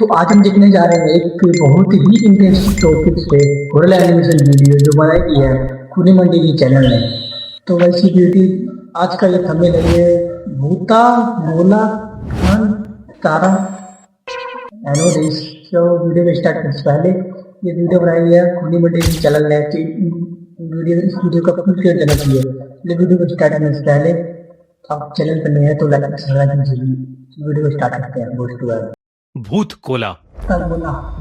तो आज हम देखने जा रहे हैं एक बहुत ही इंटरेस्टिंग टॉपिक पे हॉरर एनिमेशन वीडियो जो बनाई गई है खूनी मंडी की चैनल ने। तो वैसी ब्यूटी आज का ये थंबनेल है भूता भोला खान तारा एनोडिस। तो वीडियो को स्टार्ट करने से पहले ये वीडियो बनाई है खूनी मंडी की चैनल ने। इस वीडियो का फुल क्लियर देना चाहिए। इसलिए वीडियो को स्टार्ट करने से पहले आप चैनल पर नए हैं तो लाइक सब्सक्राइब कीजिए। वीडियो को स्टार्ट करते हैं। दोस्तों भूत कोला।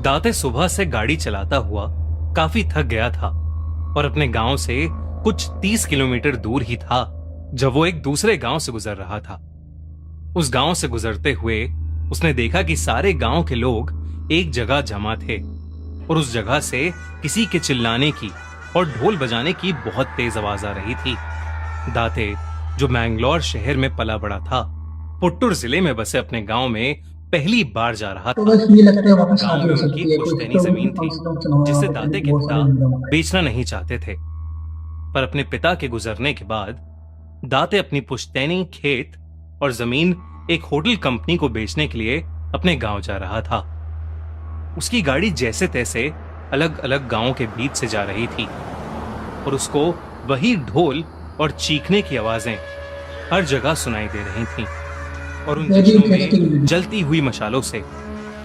दाते सुबह से गाड़ी चलाता हुआ काफी थक गया था और अपने गांव से कुछ 30 किलोमीटर दूर ही था जब वो एक दूसरे गांव से गुजर रहा था। उस गांव से गुजरते हुए उसने देखा कि सारे गांव के लोग एक जगह जमा थे और उस जगह से किसी के चिल्लाने की और ढोल बजाने की बहुत तेज आवाज आ रही थी। दाते, जो मैंगलोर शहर में पला बड़ा था, पुट्टुर जिले में बसे अपने गांव में पहली बार जा रहा था। गांव में उनकी पुश्तैनी जमीन थी जिसे दाते के पिता बेचना नहीं चाहते थे, पर अपने पिता के गुजरने के बाद दाते अपनी पुश्तैनी खेत और जमीन एक होटल कंपनी को बेचने के लिए अपने गांव जा रहा था। उसकी गाड़ी जैसे तैसे अलग अलग गांवों के बीच से जा रही थी और उसको वही ढोल और चीखने की आवाजें हर जगह सुनाई दे रही थीं और उन जश्नों में जलती हुई मशालों से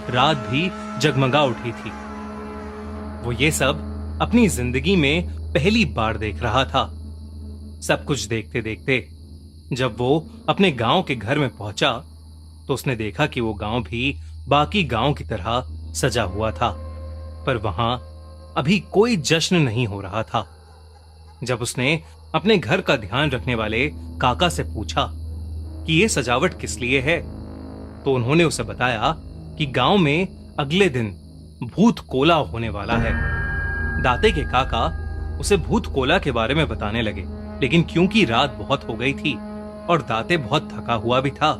रात भी जगमगा उठी थी। वो ये सब अपनी जिंदगी में पहली बार देख रहा था। सब कुछ देखते देखते जब वो अपने गांव के घर में पहुंचा तो उसने देखा कि वो गांव भी बाकी गांव की तरह सजा हुआ था, पर वहां अभी कोई जश्न नहीं हो रहा था। जब उसने अपने घर का ध्यान रखने वाले काका से पूछा कि ये सजावट किस लिए है, तो उन्होंने उसे बताया कि गांव में अगले दिन भूत कोला होने वाला है। दाते के काका उसे भूत कोला के बारे में बताने लगे, लेकिन क्योंकि रात बहुत हो गई थी और दाते बहुत थका हुआ भी था,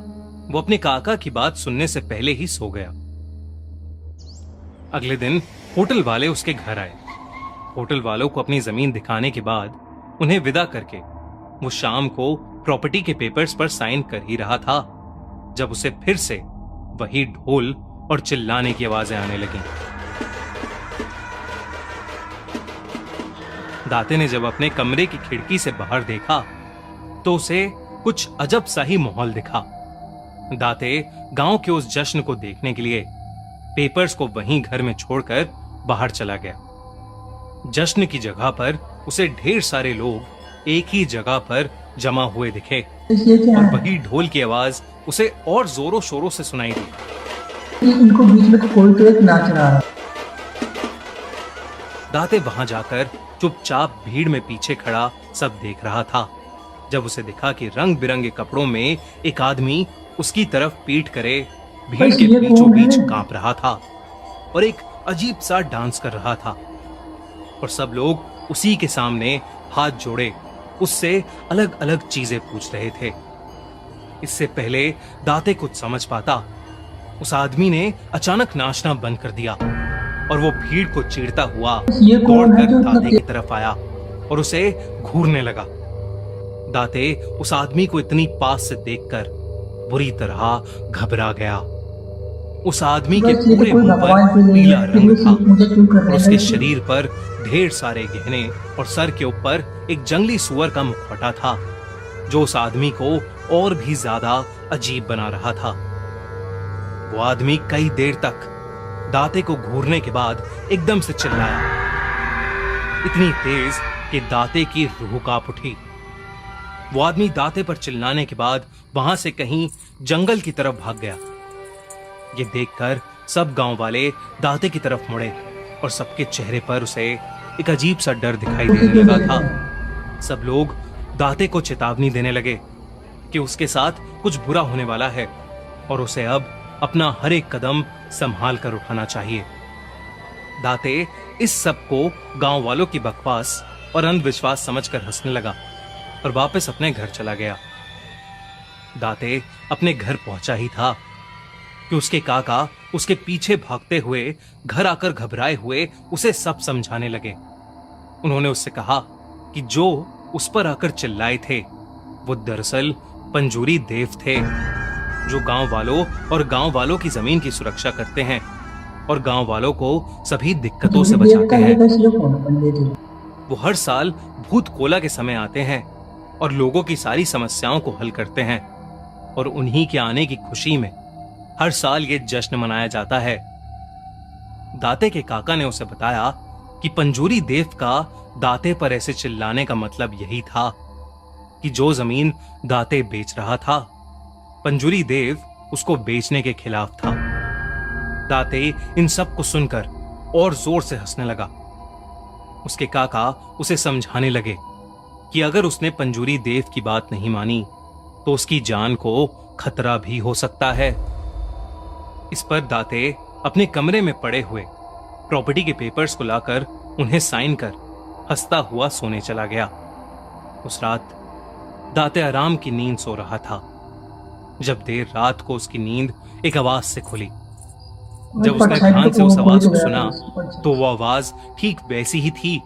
वो अपने काका की बात सुनने से पहले ही सो गया। अगले दिन होटल वाले उसके घर आए। होटल वालों को अपनी जमीन दिखाने के बाद उन्हें विदा करके वो शाम को प्रॉपर्टी के पेपर्स पर साइन कर ही रहा था जब उसे फिर से वही ढोल और चिल्लाने की आवाजें आने लगीं। दाते ने जब अपने कमरे की खिड़की से बाहर देखा तो उसे कुछ अजब सा ही माहौल दिखा। दाते गांव के उस जश्न को देखने के लिए पेपर्स को वहीं घर में छोड़कर बाहर चला गया। जश्न की जगह पर उसे ढेर सारे लोग एक ही जगह पर जमा हुए दिखे और वही ढोल की आवाज उसे और जोरों शोरों से सुनाई दी। इनको बीच में कोई तो एक नाच रहा है। दाते वहां जाकर चुपचाप भीड़ में पीछे खड़ा सब देख रहा था जब उसे दिखा कि रंग बिरंगे कपड़ों में एक आदमी उसकी तरफ पीठ करे भीड़ के बीचों बीच कांप रहा था और एक अजीब सा डांस कर रहा था और सब लोग उसी के सामने हाथ जोड़े उससे अलग अलग चीजें पूछ रहे थे। इससे पहले दाते कुछ समझ पाता, उस आदमी ने अचानक नाचना बंद कर दिया और वो भीड़ को चीरता हुआ दौड़कर दाते की तरफ आया और उसे घूरने लगा। दाते उस आदमी को इतनी पास से देखकर बुरी तरह घबरा गया। उस आदमी के पूरे मुंह पर पीला रंग था और उसके शरीर पर ढेर सारे गहने और सर के ऊपर एक जंगली सुअर का मुखौटा था जो उस आदमी को और भी ज्यादा अजीब बना रहा था। वो आदमी कई देर तक दाते को घूरने के बाद एकदम से चिल्लाया, इतनी तेज कि दाते की रूह कांप उठी। वो आदमी दाते पर चिल्लाने के बाद वहां से कहीं जंगल की तरफ भाग गया। ये देखकर सब गांव वाले दाते की तरफ मुड़े और सबके चेहरे पर उसे एक अजीब सा डर दिखाई देने लगा था। सब लोग दाते को चेतावनी देने लगे कि उसके साथ कुछ बुरा होने वाला है और उसे अब अपना हर एक कदम संभाल कर उठाना चाहिए। दाते इस सब को गांव वालों की बकवास और अंधविश्वास समझकर हंसने लगा और वापस अपने घर चला गया। दाते अपने घर पहुंचा ही था कि उसके काका उसके पीछे भागते हुए घर आकर घबराए हुए उसे सब समझाने लगे। उन्होंने उससे कहा कि जो उस पर आकर चिल्लाए थे वो दरअसल पंजूरी देव थे जो गांव वालों और गांव वालों की जमीन की सुरक्षा करते हैं और गांव वालों को सभी दिक्कतों से पंडित देव बचाते का ये हैं। बस ये कौन है पंडित देव? वो हर साल भूत कोला के समय आते हैं और लोगों की सारी समस्याओं को हल करते हैं, और उन्हीं के आने की खुशी में हर साल ये जश्न मनाया जाता है। दाते के काका ने उसे बताया कि पंजूरी देव का दाते पर ऐसे चिल्लाने का मतलब यही था कि जो जमीन दाते बेच रहा था, पंजूरी देव उसको बेचने के खिलाफ था। दाते इन सब को सुनकर और जोर से हंसने लगा। उसके काका उसे समझाने लगे कि अगर उसने पंजूरी देव की बात नहीं मानी तो उसकी जान को खतरा भी हो सकता है। इस पर दाते अपने कमरे में पड़े हुए प्रॉपर्टी के पेपर्स को लाकर उन्हें साइन कर हंसता हुआ सोने चला गया। उस रात दाते आराम की नींद सो रहा था जब देर रात को उसकी नींद एक आवाज से खुली। जब उसने ध्यान से उस आवाज को सुना तो वो आवाज ठीक वैसी ही थी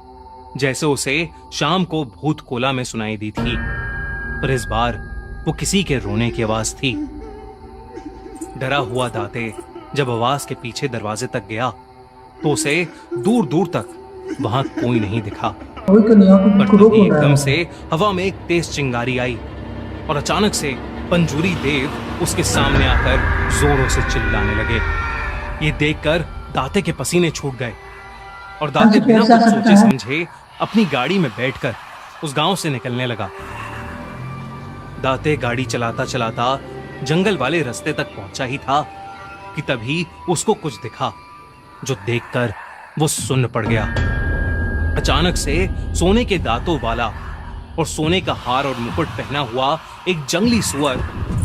जैसे उसे शाम को भूत कोला में सुनाई दी थी, पर इस बार वो किसी के रोने की आवाज थी। डरा हुआ दाते जब आवाज के पीछे दरवाजे तक गया तो उसे दूर दूर तक वहां कोई नहीं दिखा। कोई तो नहीं पर आपको तभी एकदम से हवा में एक तेज चिंगारी आई और अचानक से पंजूरी देव उसके सामने आकर जोरों से चिल्लाने लगे। ये देखकर दाते के पसीने छूट गए और दाते बिना कुछ सोचे समझे अपनी गाड़ी में बैठकर उस गांव से निकलने लगा। दाते गाड़ी चलाता चलाता जंगल वाले रास्ते तक पहुंचा ही था कि तभी उसको कुछ दिखा, जो देखकर वो सुन्न पड़ गया। अचानक से सोने के दांतों वाला और सोने का हार और मुकुट पहना हुआ एक जंगली सुअर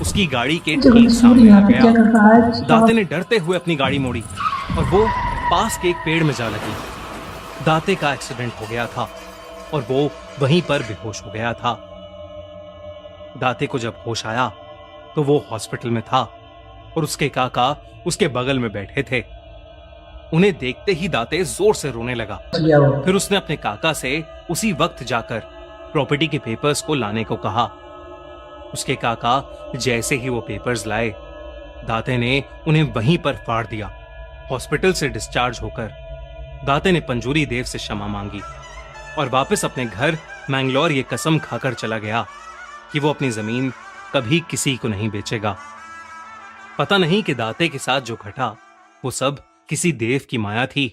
उसकी गाड़ी के ठीक सामने आ गया। दाते ने डरते हुए अपनी गाड़ी मोड़ी और वो पास के एक पेड़ में जा लगी। दाते का एक्सीडेंट हो गया था और वो वहीं पर बेहोश हो गया था। दाते को जब होश आया तो वो हॉस्पिटल में था और उसके काका उसके बगल में बैठे थे। उन्हें देखते ही दाते जोर से रोने लगा। फिर उसने अपने काका से उसी वक्त जाकर प्रॉपर्टी के पेपर्स को लाने को कहा। उसके काका जैसे ही वो पेपर्स लाए, दाते ने उन्हें वहीं पर फाड़ दिया। हॉस्पिटल से डिस्चार्ज होकर दाते ने पंजूरी देव से क्षमा मांगी और वापस अपने घर मैंगलोर ये कसम खाकर चला गया कि वो अपनी जमीन कभी किसी को नहीं बेचेगा। पता नहीं कि दाते के साथ जो घटा वो सब किसी देव की माया थी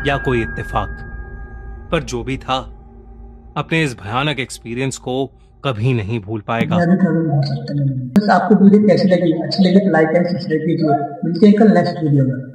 या कोई इत्तेफाक, पर जो भी था अपने इस भयानक एक्सपीरियंस को कभी नहीं भूल पाएगा। बस आपको वीडियो कैसी लगी? अच्छी लगी तो लाइक एंड सब्सक्राइब कीजिए। मिलते हैं कल नेक्स्ट वीडियो में।